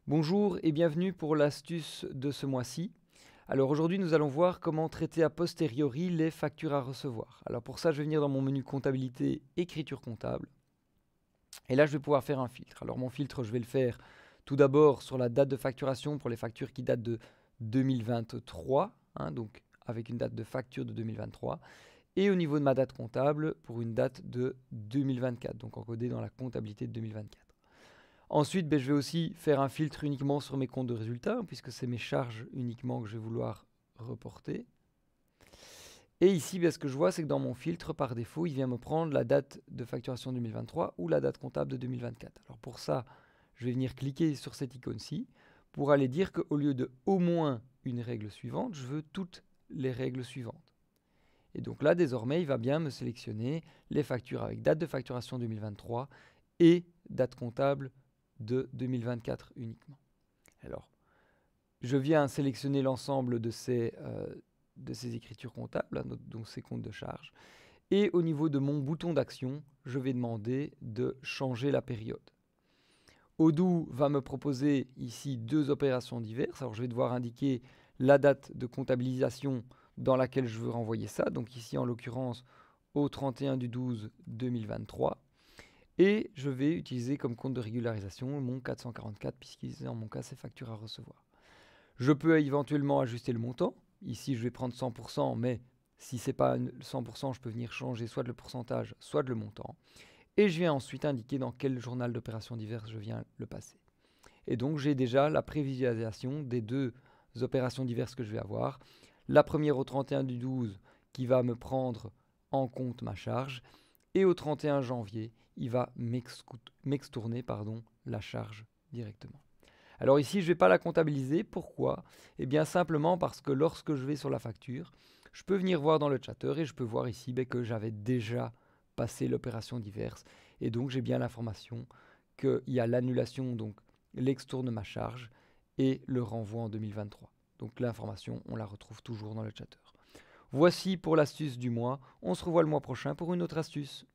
Bonjour et bienvenue pour l'astuce de ce mois-ci. Alors aujourd'hui, nous allons voir comment traiter a posteriori les factures à recevoir. Alors pour ça, je vais venir dans mon menu comptabilité, écriture comptable. Et là, je vais pouvoir faire un filtre. Alors mon filtre, je vais le faire tout d'abord sur la date de facturation pour les factures qui datent de 2023, donc avec une date de facture de 2023. Et au niveau de ma date comptable pour une date de 2024, donc encodée dans la comptabilité de 2024. Ensuite, je vais aussi faire un filtre uniquement sur mes comptes de résultats, puisque c'est mes charges uniquement que je vais vouloir reporter. Et ici, ce que je vois, c'est que dans mon filtre, par défaut, il vient me prendre la date de facturation 2023 ou la date comptable de 2024. Alors pour ça, je vais venir cliquer sur cette icône-ci pour aller dire qu'au lieu de au moins une règle suivante, je veux toutes les règles suivantes. Et donc là, désormais, il va bien me sélectionner les factures avec date de facturation 2023 et date comptable de 2024 uniquement. Alors, je viens sélectionner l'ensemble de ces écritures comptables, donc ces comptes de charge. Et au niveau de mon bouton d'action, je vais demander de changer la période. Odoo va me proposer ici deux opérations diverses. Alors, je vais devoir indiquer la date de comptabilisation dans laquelle je veux renvoyer ça. Donc ici, en l'occurrence, au 31 du 12 2023. Et je vais utiliser comme compte de régularisation mon 444, puisqu'il en mon cas, c'est facture à recevoir. Je peux éventuellement ajuster le montant. Ici, je vais prendre 100%, mais si ce n'est pas 100%, je peux venir changer soit le pourcentage, soit le montant. Et je viens ensuite indiquer dans quel journal d'opérations diverses je viens le passer. Et donc, j'ai déjà la prévisualisation des deux opérations diverses que je vais avoir. La première au 31 du 12 qui va me prendre en compte ma charge. Et au 31 janvier, il va m'extourner la charge directement. Alors ici, je ne vais pas la comptabiliser. Pourquoi? Eh bien simplement parce que lorsque je vais sur la facture, je peux venir voir dans le chatter et je peux voir ici que j'avais déjà passé l'opération diverse. Et donc j'ai bien l'information qu'il y a l'annulation, donc l'extourne ma charge et le renvoi en 2023. Donc l'information, on la retrouve toujours dans le chatter. Voici pour l'astuce du mois. On se revoit le mois prochain pour une autre astuce.